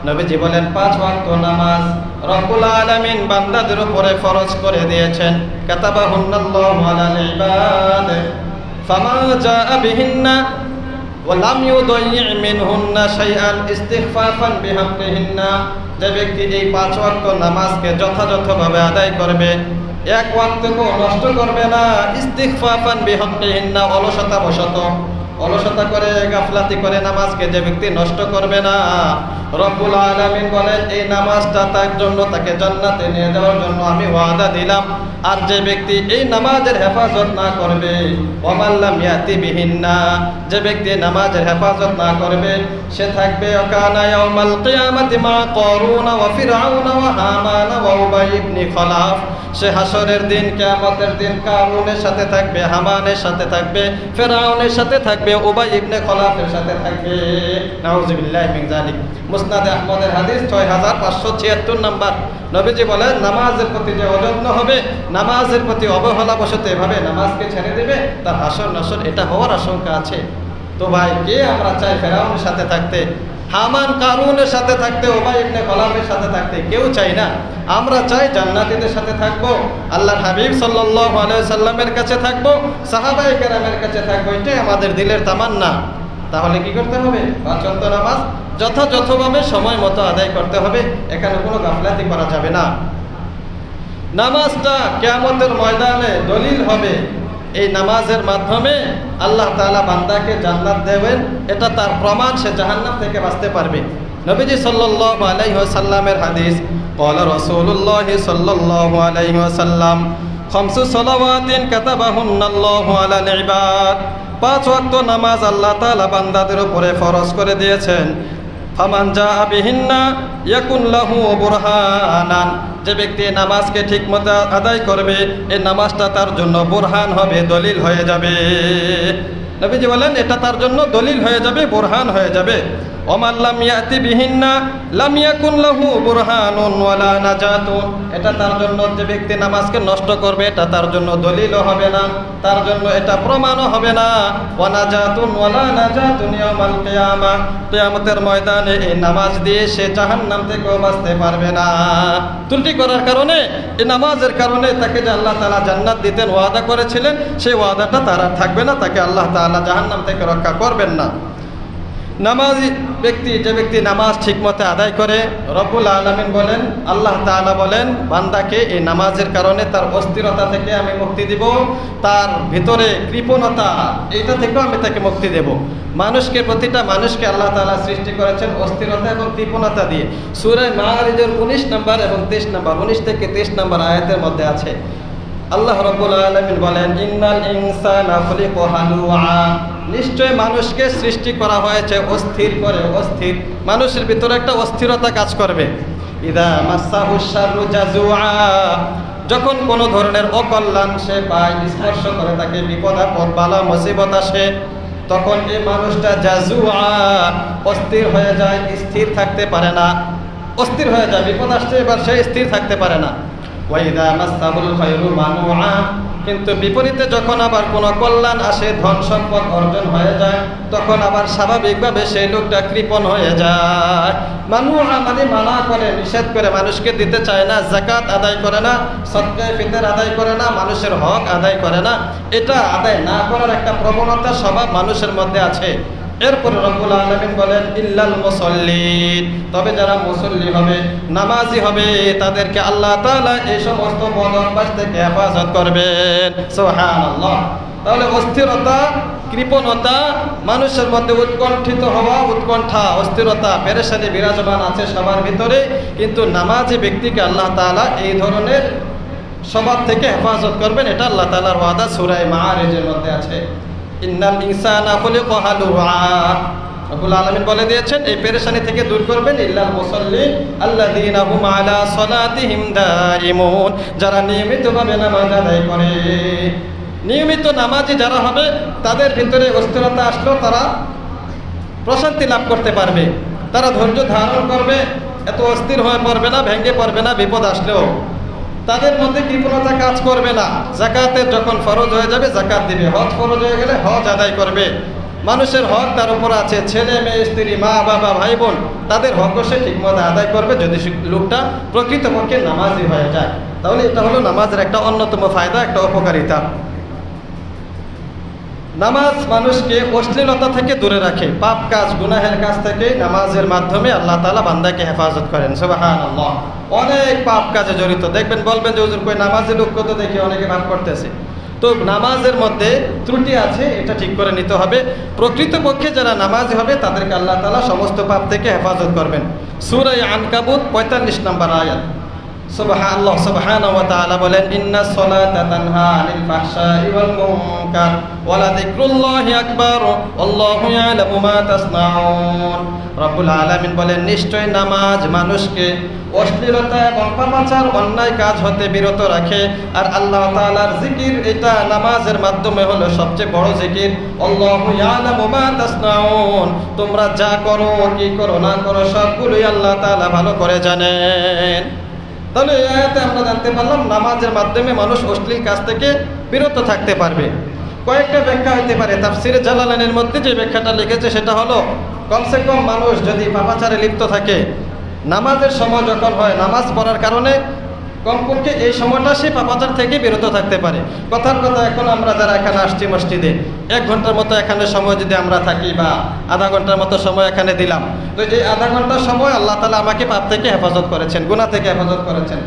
Speaker 1: নবীজি বলেন 5 ওয়াক্ত নামাজ রব্বুল আলামিন বান্দাদের উপরে ফরজ করে দিয়েছেন। কাতাবাহুন্নাল্লাহু আলাল ইবাদ ফামা জাআ বিহিন্না ওয়া লাম ইউদায়্যি মিনহুন্না শাইআন ইস্তিগফাফান বিহামদিহিন্না। যে ব্যক্তি এই 5 ওয়াক্ত নামাজকে যথাযথভাবে আদায় করবে, এক ওয়াক্তকে নষ্ট করবে না, ইস্তিগফাফান বিহামদিহিন্না, অলসতা করে গাফলাতি করে নামাজকে যে ব্যক্তি নষ্ট করবে না, রব্বুল আলামিন বলেন এই নামাজটা তার জন্য, তাকে জান্নাতে নিয়ে যাওয়ার জন্য আমি ওয়াদা দিলাম। আর যে ব্যক্তি এই নামাজের হেফাজত না করবে, ওয়ামাল্লাম ইয়াতি বিহিন্না, যে ব্যক্তি নামাজের হেফাজত না করবে, সে থাকবে কানা ইয়াউমাল কিয়ামাতি মা কারুন ওয়া ফিরআউন ওয়া হামান ওয়া উবাই ইবনে খলাফ। সে হাশরের দিন, কিয়ামতের দিন কারুনের সাথে থাকবে, হামানের সাথে থাকবে, ফিরআউনের সাথে থাকবে, উবাই ইবনে খলাফের সাথে থাকবে। নাউযুবিল্লাহি মিন যালিক। মুসনাদে আহমদের হাদিস 6576 নাম্বার। নবীজি বলেন নামাজের প্রতি যে অযত্ন হবে, নামাজের প্রতি অবহেলাবশত এভাবে নামাজকে ছেড়ে দেবে, তার হাশর নাশর এটা হওয়ার আশঙ্কা আছে। তো ভাই, কে আমরা চাই ফেরাউনের সাথে থাকতে, হামান কারুনের সাথে থাকতে, উবাই ইবনে খলাফের সাথে থাকতে? কেউ চাই না। আমরা চাই জান্নাতীদের সাথে থাকবো, আল্লাহর হাবিব সাল্লাল্লাহু আলাইহি সাল্লামের কাছে থাকবো, সাহাবায়ে কেরামের কাছে থাকবো, এটাই আমাদের দিলের তামান্না। তাহলে কি করতে হবে? 5 ওয়াক্ত নামাজ যথাযথভাবে সময় মতো আদায় করতে হবে, এখানে কোনো গাফলাতি করা যাবে না। নামাজটা কিয়ামতের ময়দানে দলিল হবে। এই নামাজের মাধ্যমে আল্লাহ তাআলা বান্দাকে জান্নাত দেবেন, এটা তার প্রমাণ, সে জাহান্নাম থেকে বাঁচতে পারবে। নবীজি সাল্লাল্লাহু আলাইহি ওয়াসাল্লামের হাদিস, ক্বালা রাসূলুল্লাহি সাল্লাল্লাহু আলাইহি ওয়াসাল্লাম খামসু সালাওয়াতিন কাতাবাহুন্নাল্লাহু আলাল ইবাদ। 5 ওয়াক্ত নামাজ আল্লাহ তাআলা বান্দাদের উপরে ফরজ করে দিয়েছেন। ফামান জাআ বিহিন্না ইয়াকুন লাহু বুরহানান, যে ব্যক্তি নামাজকে ঠিকমতো আদায় করবে, এই নামাজটা তার জন্য বুরহান হবে, দলিল হয়ে যাবে। নবীজি বলেন এটা তার জন্য দলিল হয়ে যাবে, বুরহান হয়ে যাবে। ওমান লাম ইয়াতি বিহিন্না লাম ইয়াকুন লাহু বুরহানুন ওয়ালা নাজাতুন, এটা তার জন্য, যে ব্যক্তি নামাজকে নষ্ট করবে, এটা তার জন্য দলিলও হবে না, তার জন্য এটা প্রমাণও হবে না। ওয়া নাজাতুন ওয়ালা নাজাতুন ইয়াউমাল কিয়ামাহ, কিয়ামতের ময়দানে এই নামাজ দিয়ে সে জাহান্নাম থেকেও বাঁচতে পারবে না। ত্রুটি করার কারণে, এই নামাজের কারণে তাকে যে আল্লাহ তাআলা জান্নাত দিতেন ওয়াদা করেছিলেন, সেই ওয়াদাটা তার আর থাকবে না, তাকে আল্লাহ তাআলা জাহান্নাম থেকে রক্ষা করবেন না। নামাজি ব্যক্তি, যে ব্যক্তি নামাজ ঠিকমতো আদায় করে, রব্বুল আলামিন বলেন, আল্লাহ তাআলা বলেন বান্দাকে এই নামাজের কারণে তার অস্থিরতা থেকে আমি মুক্তি দিব, তার ভিতরে কৃপণতা, এইটা থেকেও আমি তাকে মুক্তি দেব। মানুষকে, প্রতিটা মানুষকে আল্লাহ তাআলা সৃষ্টি করেছেন অস্থিরতা এবং কৃপণতা দিয়ে। সূরা মাআরিজের 19 নম্বর এবং 23 নম্বর, 19 থেকে 23 নম্বর আয়াতের মধ্যে আছে। আল্লাহ রাব্বুল আলামিন বলেন, ইন্নাল ইনসানা খুলিকা হালুআ, নিশ্চয় মানুষকে সৃষ্টি করা হয়েছে অস্থির করে, অস্থির। মানুষের ভিতরে একটা অস্থিরতা কাজ করবে। ইদা মাসাহুশ শাররু জাজুআ, যখন কোনো ধরনের অকল্যাণ সে পায়, স্পর্শ করে, তাকে বিপদ আপদ বালা মুসিবত আসে, তখন এই মানুষটা জাজুআ, অস্থির হয়ে যায়, স্থির থাকতে পারে না, অস্থির হয়ে যায়। বিপদ আসছে, এবার সে স্থির থাকতে পারে না। ওয়াইদা মাসাহুল খায়রু মানুআ, কিন্তু বিপরীতে যখন আবার কোনো কল্যাণ আসে, ধন সম্পদ অর্জন হয়ে যায়, তখন আবার স্বাভাবিকভাবে সেই লোকটা কৃপণ হয়ে যায়। মানুআ মানে মানা করে, নিষেধ করে, মানুষকে দিতে চায় না, যাকাত আদায় করে না, সদকা ফিতর আদায় করে না, মানুষের হক আদায় করে না। এটা আদায় না করার একটা প্রবণতা, স্বভাব মানুষের মধ্যে আছে। এরপরে রব্বুল আলামিন বলেন, ইল্লাল মুসাল্লিন, তবে যারা মুসল্লি হবে, নামাজি হবে, তাদেরকে আল্লাহ তাআলা এই সমস্ত বদ অভ্যাস থেকে হেফাজত করবেন। সুবহানাল্লাহ। তাহলে অস্থিরতা, কৃপণতা, মানুষের মধ্যে উৎকণ্ঠিত হওয়া, উৎকণ্ঠা, অস্থিরতা, পেরেশানি বিরাজমান আছে সবার ভিতরে, কিন্তু নামাজি ব্যক্তিকে আল্লাহ তাআলা এই ধরনের স্বভাব থেকে হেফাজত করবেন। এটা আল্লাহ তাআলার ওয়াদা সূরা মাআরিজের মধ্যে আছে। ইন্নাল ইনসানা খুলিকা হালুআ রব্বুল আলামিন বলে দিয়েছেন এই পেরেশানি থেকে দূর করবেন ইল্লাল মুসাল্লিন আল্লাযীনা হুম আলা সালাতিহিম দাইমুন, যারা নিয়মিতভাবে নামাজ আদায় করে। নিয়মিত নামাজি যারা হবে তাদের ভিতরে অস্থিরতা আসলেও তারা প্রশান্তি লাভ করতে পারবে, তারা ধৈর্য ধারণ করবে, এত অস্থির হয়ে পড়বে না, ভেঙে পড়বে না বিপদ আসলেও। তাদের মধ্যে কৃপণতা কাজ করবে না। যাকাতের যখন ফরজ হয়ে যাবে জাকাত দিবে, হজ ফরজ হয়ে গেলে হজ আদায় করবে। মানুষের হক তার উপর আছে, ছেলে মেয়ে স্ত্রী মা বাবা ভাই বোন তাদের হকও সে ঠিকমতো আদায় করবে যদি লোকটা প্রকৃতপক্ষে নামাজি হয়ে যায়। তাহলে এটা হলো নামাজের একটা অন্যতম ফায়দা, একটা উপকারিতা। নামাজ মানুষকে অশ্লীলতা থেকে দূরে রাখে, পাপ কাজ গুনাহের কাজ থেকে নামাজের মাধ্যমে আল্লাহ তাআলা বান্দাকে হেফাজত করেন। সুবহানাল্লাহ। অনেক পাপ কাজে জড়িত দেখবেন, বলবেন যে হুজুর কই নামাজের লোক তো দেখি অনেকে ভাব করতেছে। তো নামাজের মধ্যে ত্রুটি আছে, এটা ঠিক করে নিতে হবে। প্রকৃতপক্ষে যারা নামাজি হবে তাদেরকে আল্লাহ তাআলা সমস্ত পাপ থেকে হেফাজত করবেন। সূরা আনকাবুত 45 নম্বর আয়াত। সুবহানাল্লাহ, সুবহানাহু ওয়া তাআলা বলেন ইন্নাস সালাতা তানহা আনিল ফাহশাই ওয়াল মুনকার ওয়া লাযিকরুল্লাহি আকবার আল্লাহু ইয়ালামু মা তাসনাউন। রব্বুল আলামিন বলেন নিশ্চয় নামাজ মানুষকে অশ্লীলতা এবং পাপাচার অন্যায় কাজ হতে বিরত রাখে, আর আল্লাহ তাআলার জিকির এটা নামাজের মাধ্যমে হলো সবচেয়ে বড় জিকির। আল্লাহু ইয়ালামু মা তাসনাউন, তোমরা যা করো কি করো না করো সবগুলোই আল্লাহ তাআলা ভালো করে জানেন। তাহলে এই আয়াতে আমরা জানতে পারলাম নামাজের মাধ্যমে মানুষ অশ্লীল কাজ থেকে বিরত থাকতে পারবে। কয়েকটা ব্যাখ্যা হতে পারে। তাফসিরে জালালাইনের মধ্যে যে ব্যাখ্যাটা লিখেছে সেটা হলো কমসে কম মানুষ যদি পাপাচারে লিপ্ত থাকে, নামাজের সময় যখন হয় নামাজ পড়ার কারণে কমপক্ষে এই সময়টা সে পাপাচার থেকে বিরত থাকতে পারে। কথার কথা এখন আমরা যারা এখানে আসছি মসজিদে 1 ঘন্টার মতো এখানে সময় যদি আমরা থাকি বা আধা ঘন্টার মতো সময় এখানে দিলাম, তো এই আধা ঘন্টার সময় আল্লাহ তাআলা আমাকে পাপ থেকে হেফাজত করেছেন, গুনাহ থেকে হেফাজত করেছেন।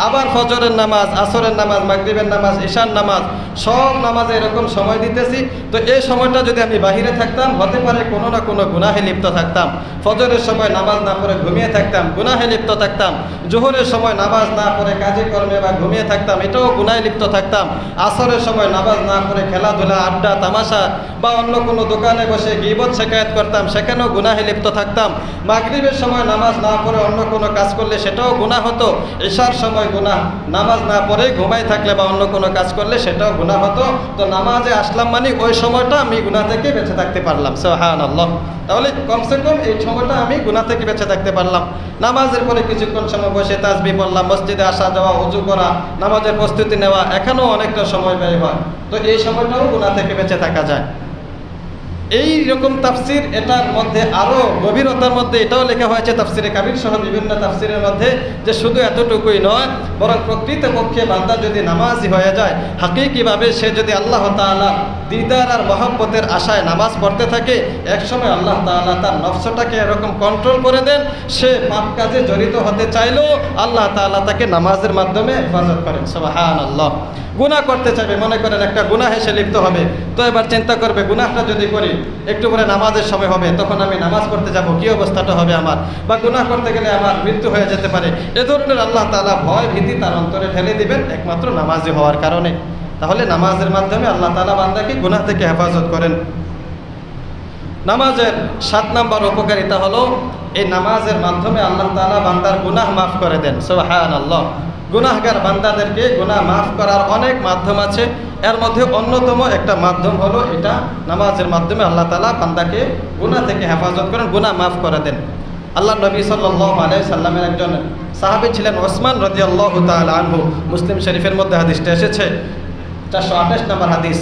Speaker 1: আবার ফজরের নামাজ, আসরের নামাজ, মাগরিবের নামাজ, ঈশার নামাজ, সব নামাজে এরকম সময় দিতেছি। তো এই সময়টা যদি আমি বাহিরে থাকতাম হতে পারে কোনো না কোনো গুনাহে লিপ্ত থাকতাম। ফজরের সময় নামাজ না পড়ে ঘুমিয়ে থাকতাম, গুনাহে লিপ্ত থাকতাম। জোহরের সময় নামাজ না পড়ে কাজে কর্মে বা ঘুমিয়ে থাকতাম, এটাও গুনাহে লিপ্ত থাকতাম। আসরের সময় নামাজ না পড়ে খেলাধুলা, আড্ডা, তামাশা বা অন্য কোনো দোকানে বসে গীবত শিকায়াত করতাম, সেখানেও গুনাহে লিপ্ত থাকতাম। মাগরিবের সময় নামাজ না পড়ে অন্য কোনো কাজ করলে সেটাও গুনাহ হতো। ঈশার সময় গুনাহ, নামাজ না পড়ে ঘুমাই থাকলে বা অন্য কোনো কাজ করলে সেটাও গুনাহ হতো। তো নামাজে আসলাম মানে ওই সময়টা আমি গুনাহ থেকে বেঁচে থাকতে পারলাম। সুবহানাল্লাহ। তাহলে কমসে কম এই সময়টা আমি গুনাহ থেকে বেঁচে থাকতে পারলাম। নামাজের পরে কিছুক্ষণ সময় বসে তাসবিহ পড়লাম, মসজিদে আসা যাওয়া, ওযু করা, নামাজের প্রস্তুতি নেওয়া, এখানেও অনেকটা সময় ব্যয় হয়। তো এই সময়টাও গুনাহ থেকে বেঁচে থাকা যায়। এই রকম তাফসির, এটার মধ্যে আরো গভীরতার মধ্যে এটাও লেখা হয়েছে তাফসিরে কাবির সহ বিভিন্ন তাফসিরের মধ্যে যে শুধু এতটুকুই নয়, বরং প্রকৃতপক্ষে বান্দা যদি নামাজি হয়ে যায়, হাকিকিভাবে সে যদি আল্লাহ তাআলা দিদার আর মহব্বতের আশায় নামাজ পড়তে থাকে, একসময় আল্লাহ তাআলা তার নফসটাকে এরকম কন্ট্রোল করে দেন, সে পাপ কাজে জড়িত হতে চাইলেও আল্লাহ তাআলা তাকে নামাজের মাধ্যমে হেফাজত করেন। সুবহানাল্লাহ। গুনাহ করতে চাইবে, মনে করেন একটা গুনাহে সে লিপ্ত হবে, তো এবার চিন্তা করবে গুনাহটা যদি করি একটু পরে নামাজের সময় হবে, তখন আমি নামাজ পড়তে যাব, কি অবস্থাটা হবে আমার, বা গুনাহ করতে গেলে আমার মৃত্যু হয়ে যেতে পারে। এ ধরনের আল্লাহ তাআলা ভয় ভীতি তার অন্তরে ঢেলে দিবেন একমাত্র নামাজি হওয়ার কারণে। তাহলে নামাজের মাধ্যমে আল্লাহ তাআলা বান্দাকে গুনাহ থেকে হেফাজত করেন। নামাজের 7 নম্বর উপকারিতা হলো এই নামাজের মাধ্যমে আল্লাহ তাআলা বান্দার গুনাহ মাফ করে দেন। সুবহানাল্লাহ। গুনাহগার বান্দাদেরকে গুনাহ মাফ করার অনেক মাধ্যম আছে, এর মধ্যে অন্যতম একটা মাধ্যম হলো এটা, নামাজের মাধ্যমে আল্লাহ তাআলা বান্দাকে গুনাহ থেকে হেফাজত করেন, গুনাহ মাফ করে দেন। আল্লাহ নবী সাল্লাল্লাহু আলাইহি সাল্লামের একজন সাহাবী ছিলেন ওসমান রাদিয়াল্লাহু তাআলা আনহু। মুসলিম শরীফের মধ্যে হাদিসটা এসেছে, 428 নম্বর হাদিস।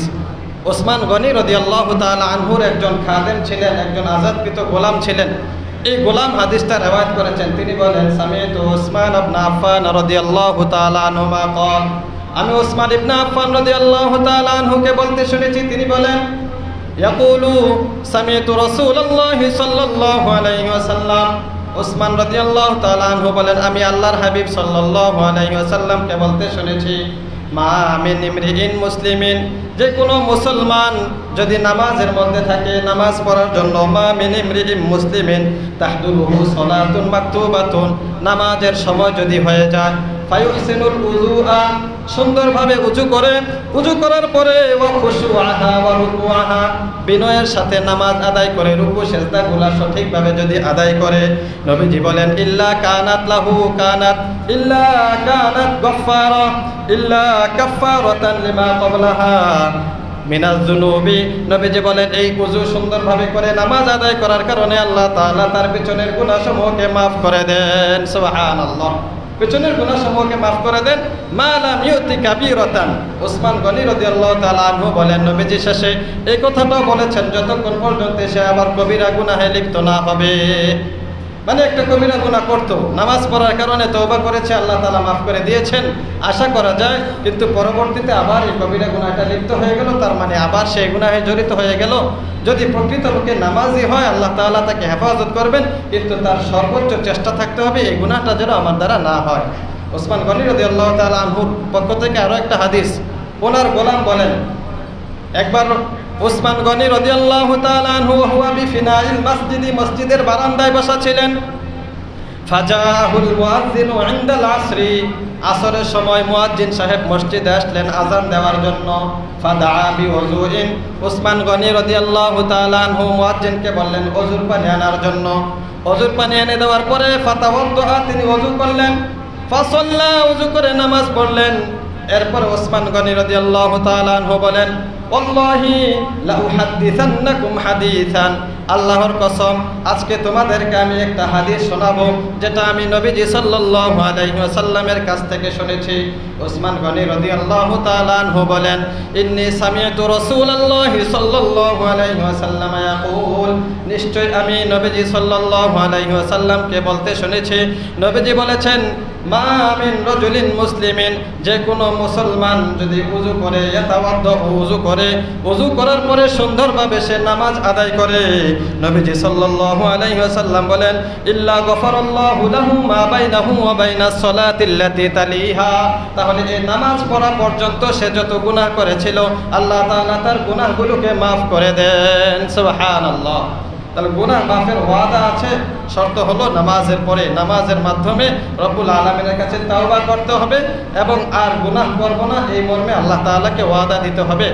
Speaker 1: ওসমান গনি রাদিয়াল্লাহু তাআলা আনহুর একজন খাদেম ছিলেন, একজন আজাদকৃত গোলাম ছিলেন। এই গোলাম হাদিসটা রওয়ায়াত করেছেন। তিনি বলেন সামি'তু ওসমান ইবনে আফফান রাদিয়াল্লাহু তাআলা আনহুমা ক্বাল, আমি ওসমান ইবনে আফফান রাদিয়াল্লাহু তাআলা আনহুকে বলতে শুনেছি, তিনি বলেন ইয়াকুলু সামি'তু রাসূলুল্লাহি সাল্লাল্লাহু আলাইহি ওয়াসাল্লাম। ওসমান রাদিয়াল্লাহু তাআলা আনহু বলেন আমি আল্লাহর হাবিব সাল্লাল্লাহু আলাইহি ওয়াসাল্লামকে বলতে শুনেছি, মা মিন ইমরিইন মুসলিমিন, যে কোনো মুসলমান যদি নামাজের মধ্যে থাকে, নামাজ পড়ার জন্য, মা মিন ইমরিইন মুসলিমিন তাহদুরুহু সালাতুন মাকতুবাতুন, নামাজের সময় যদি হয়ে যায়, ফায়ুহসিনুল উযুআ, সুন্দরভাবে উযু করে, উযু করার পরে ওয়া খুশুআহা ওয়া রুকুআহা, বিনয়ের সাথে নামাজ আদায় করে রুকু সিজদাগুলো সঠিকভাবে যদি আদায় করে, নবীজি বলেন ইল্লা কানাত গফফারা ইল্লা কাফফারাতান লিমা ক্বাবলাহা মিনাজ যুনুবি। নবীজি বলেন এই উযু সুন্দরভাবে করে নামাজ আদায় করার কারণে আল্লাহ তাআলা তার পিছনের গুনাহসমূহকে মাফ করে দেন। সুবহানাল্লাহ, পিছনের গুনাহসমূহকে মাফ করে দেন। মা লাম ইউতি কাবীরাতান। ওসমান গনি রাদিয়াল্লাহু তাআলা আনহু বলেন, নবীজি শেষে এই কথাটাও বলেছেন, যতক্ষণ পর্যন্ত সে আবার কবিরা গুনাহে লিপ্ত না হবে। মানে একটা কবিরা গুনাহ করতো, নামাজ পড়ার কারণে তওবা করেছে, আল্লাহ তাআলা মাফ করে দিয়েছেন, আশা করা যায়, কিন্তু পরবর্তীতে আবার এই কবিরা গুনাহটা লিপ্ত হয়ে গেল, তার মানে আবার সেই গুনাহে জড়িত হয়ে গেল। যদি প্রকৃতপক্ষে নামাজি হয় আল্লাহ তাআলা তাকে হেফাজত করবেন, কিন্তু তার সর্বোচ্চ চেষ্টা থাকতে হবে এই গুনাহটা যেন আমার দ্বারা না হয়। ওসমান গনি রাদিয়াল্লাহু তাআলা আনহুর পক্ষ থেকে আরো একটা হাদিস, ওনার গোলাম বলেন, একবার ওসমান গনি রাদিয়াল্লাহু তাআলা আনহু হুয়া বিফিনাইল মসজিদি, মসজিদের বারান্দায় বসা ছিলেন। ফাজাহুল মুয়াজ্জিনু ইনদাল আসরি, আসরের সময় মুয়াজ্জিন সাহেব মসজিদে আসলেন আযান দেওয়ার জন্য। ফাদাআ বিউযুইন, ওসমান গনি রাদিয়াল্লাহু তাআলা আনহু মুয়াজ্জিনকে বললেন ওযুর পানি আনার জন্য। ওযুর পানি এনে দেওয়ার পরে ফাতাওয়াদ্দা, তিনি ওযু করলেন। ফাসাল্লা, ওযু করে নামাজ পড়লেন। এরপর ওসমান গনি রাদিয়াল্লাহু তাআলা আনহু বলেন, ওয়াল্লাহি লা উহাদ্দিসান্নাকুম হাদিসান, আল্লাহর কসম আজকে তোমাদেরকে আমি একটা হাদিস শোনাবো, যেটা আমি নবীজি সাল্লাল্লাহু আলাইহি ওয়াসাল্লামের কাছ থেকে শুনেছি। ওসমান গনি রাদিয়াল্লাহু তাআলা আনহু বলেন, ইন্নী সামি'তু রাসূলুল্লাহি সাল্লাল্লাহু আলাইহি ওয়াসাল্লাম ইয়াকুল, নিশ্চয় আমি নবীজি সাল্লাল্লাহু আলাইহি ওয়াসাল্লামকে বলতে শুনেছি। নবীজি বলেছেন, মা মিন রাজুলিন মুসলিমিন, যে কোনো মুসলমান যদি উযু করে, ইয়াতাওয়াদ্দা, উযু করে, উযু করার পরে সুন্দরভাবে সে নামাজ আদায় করে, নবীজি সাল্লাল্লাহু আলাইহি ওয়াসাল্লাম বলেন, ইল্লা গফারাল্লাহু লাহু মা বাইনাহু ওয়া বাইনাস সালাতিল্লাতী তালিহা, তাহলে এই নামাজ পড়া পর্যন্ত সে যত গুনাহ করেছিল আল্লাহ তাআলা তার গুনাহগুলোকে মাফ করে দেন। সুবহানাল্লাহ। তাহলে গুনাহ মাফের ওয়াদা আছে, শর্ত হলো নামাজের পরে, নামাজের মাধ্যমে রব্বুল আলামিনের কাছে তাওবা করতে হবে এবং আর গুনাহ করব না এই মর্মে আল্লাহ তাআলাকে ওয়াদা দিতে হবে।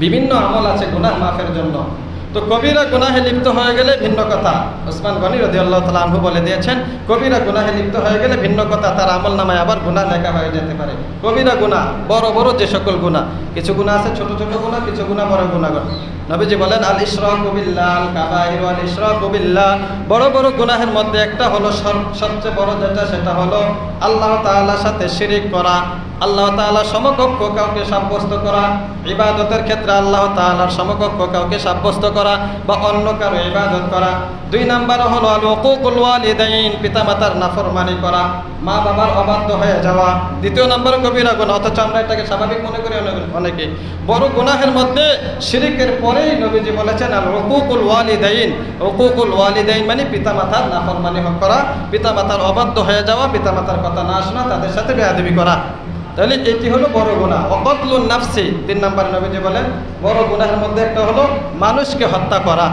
Speaker 1: বিভিন্ন আমল আছে গুনাহ মাফের জন্য। তো কবিরা গুনাহে লিপ্ত হয়ে গেলে ভিন্ন কথা। ওসমান গনি রাদিয়াল্লাহু তাআলা আনহু বলে দিয়েছেন, কবিরা গুনাহে লিপ্ত হয়ে গেলে ভিন্ন কথা, তার আমল নামায় আবার গুনাহ লেখা হয়ে যেতে পারে। কবিরা গুনাহ বড় বড় যে সকল গুনাহ, কিছু গুনাহ আছে ছোট ছোট গুনাহ, কিছু গুনাহ বড় গুনাহ। নবীজি বলেন, আল ইশরাকু বিল্লাহ আল কাবাইর ওয়াল ইশরাকু বিল্লাহ, বড় বড় গুনাহের মধ্যে একটা হলো সবচেয়ে বড় যেটা, সেটা হলো আল্লাহ তাআলার সাথে শিরিক করা, আল্লাহ তাআলার সমকক্ষ কাউকে সাব্যস্ত করা, ইবাদতের ক্ষেত্রে আল্লাহ তাআলার সমকক্ষ কাউকে সাব্যস্ত করা বা অন্য কারো ইবাদত করা। 2 নাম্বার হলো আল উকুকুল ওয়ালিদাইন, পিতামাতার নাফরমানি করা, মা বাবার অবাধ্য হয়ে যাওয়া। 2 নাম্বার কবিরা গুনাহ, অথচ আমরা এটাকে স্বাভাবিক মনে করি অনেকে। বড় গুনাহের মধ্যে শিরকের পরেই নবীজি বলেছেন আল উকুকুল ওয়ালিদাইন, উকুকুল ওয়ালিদাইন মানে পিতামাতার নাফরমানি করা, পিতামাতার অবাধ্য হয়ে যাওয়া, পিতামাতার কথা না শোনা, তাদের সাথে বেয়াদবি করা। তাহলে এটি হলো বড় গুনাহ। ওয়াকাতলুন নাফসি, 3 নম্বরে নবীজি বলেন বড় গুনাহের মধ্যে একটা হলো মানুষকে হত্যা করা।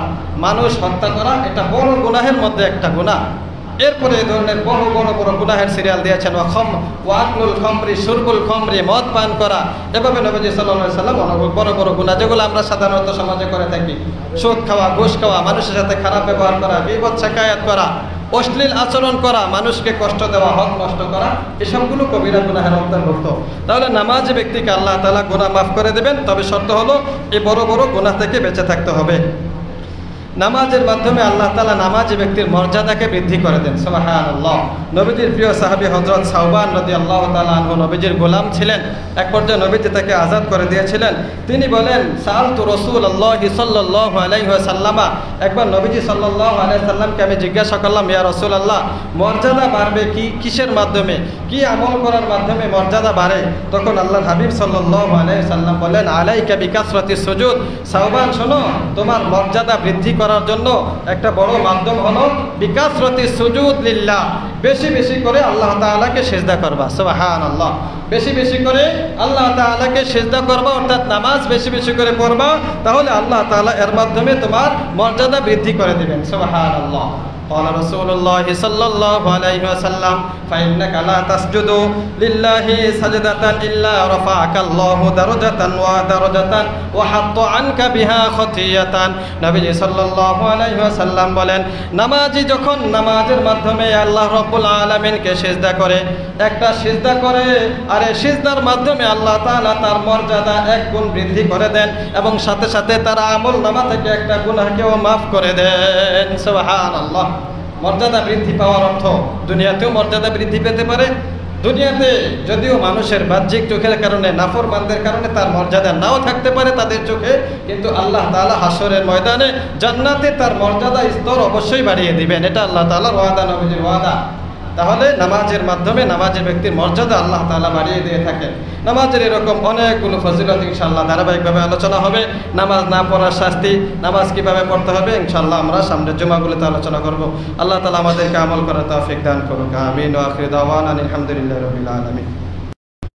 Speaker 1: মানুষ হত্যা করা এটা বড় গুনাহের মধ্যে একটা গুনাহ। এরপরে এই ধরনের বড় বড় বড় গুনাহের সিরিয়াল দিয়েছেন, ওয়াকলুল খামরি, শুরবুল খামরি, মদ পান করা। এভাবে নবীজি সাল্লাল্লাহু আলাইহি ওয়াসাল্লাম অনেক বড় বড় গুনাহ যেগুলো আমরা সাধারণত সমাজে করে থাকি, সুদ খাওয়া, ঘুষ খাওয়া, মানুষের সাথে খারাপ ব্যবহার করা, গীবত শিকায়াত করা, অশ্লীল আচরণ করা, মানুষকে কষ্ট দেওয়া, হক নষ্ট করা, এসবগুলো কবিরা গুনাহের অন্তর্ভুক্ত। তাহলে নামাজি ব্যক্তিকে আল্লাহ তাআলা গুনাহ মাফ করে দেবেন, তবে শর্ত হলো এই বড় বড় গুনাহ থেকে বেঁচে থাকতে হবে। নামাজের মাধ্যমে আল্লাহ তাআলা নামাজি ব্যক্তির মর্যাদাকে বৃদ্ধি করে দেন। সুবহানাল্লাহ। নবীজির প্রিয় সাহাবী হযরত সাওবান রাদিয়াল্লাহু তাআলা আনহু নবীজির গোলাম ছিলেন। এক পর্যায়ে নবীজি তাকে আজাদ করে দিয়েছিলেন। তিনি বলেন, সাআলতু রাসূলুল্লাহি সাল্লাল্লাহু আলাইহি ওয়াসাল্লাম, একবার নবীজি সাল্লাল্লাহু আলাইহি সাল্লামকে আমি জিজ্ঞাসা করলাম, ইয়া রাসূলুল্লাহ, মর্যাদা বাড়বে কিসের মাধ্যমে, কি আমল করার মাধ্যমে মর্যাদা বাড়ে? তখন আল্লাহর হাবিব সাল্লাল্লাহু আলাইহি সাল্লাম বলেন, আলাইকা বিকাসরাতিস সুজুদ, সাওবান শোনো, তোমার মর্যাদা বৃদ্ধি করার জন্য একটা বড় মাধ্যম হলো বিকাসরাতিস সুজুদ লিল্লাহ, বেশি বেশি করে আল্লাহ তাআলাকে সিজদা করবা। সুবহানাল্লাহ। বেশি বেশি করে আল্লাহ তাআলাকে সিজদা করবা, অর্থাৎ নামাজ বেশি বেশি করে পড়বা, তাহলে আল্লাহ তাআলা এর মাধ্যমে তোমার মর্যাদা বৃদ্ধি করে দিবেন। সুবহানাল্লাহ। قال رسول الله صلى الله عليه وسلم فإنك لا تسجد لله سجدة إلا رفعك الله درجة ودرجة وحط عنك بها خطيئة নবী সাল্লাল্লাহু আলাইহি ওয়াসাল্লাম বলেন নামাজি যখন নামাজের মাধ্যমে আল্লাহ রাব্বুল আলামিনকে সিজদা করে একটা সিজদা করে আর এই সিজদার মাধ্যমে আল্লাহ তাআলা তার মর্যাদা এক গুণ বৃদ্ধি করে দেন এবং সাথে সাথে তার আমলনামা থেকে একটা গুনাহকেও মাফ করে দেন সুবহানাল্লাহ। মর্যাদা বৃদ্ধি পাওয়ার অর্থ দুনিয়াতেও মর্যাদা বৃদ্ধি পেতে পারে। দুনিয়াতে যদিও মানুষের বাহ্যিক চোখের কারণে নাফরমানদের কারণে তার মর্যাদা নাও থাকতে পারে তাদের চোখে, কিন্তু আল্লাহ তাআলা হাসরের ময়দানে জান্নাতে তার মর্যাদা স্তর অবশ্যই বাড়িয়ে দিবেন। এটা আল্লাহ তাআলার ওয়াদা, নবীজির ওয়াদা। তাহলে নামাজের মাধ্যমে নামাজের ব্যক্তির মর্যাদা আল্লাহ তাআলা বাড়িয়ে দিয়ে থাকেন। নামাজের এরকম অনেকগুলো ফজিলত ইনশাআল্লাহ ধারাবাহিকভাবে আলোচনা হবে। নামাজ না পড়ার শাস্তি, নামাজ কিভাবে পড়তে হবে ইনশাআল্লাহ আমরা সামনের জুমাগুলোতে আলোচনা করব। আল্লাহ তাআলা আমাদেরকে আমল করার তৌফিক দান করুক। আমিন ওয়া আখিরু দাওয়ানা আলহামদুলিল্লাহি রাব্বিল আলামিন।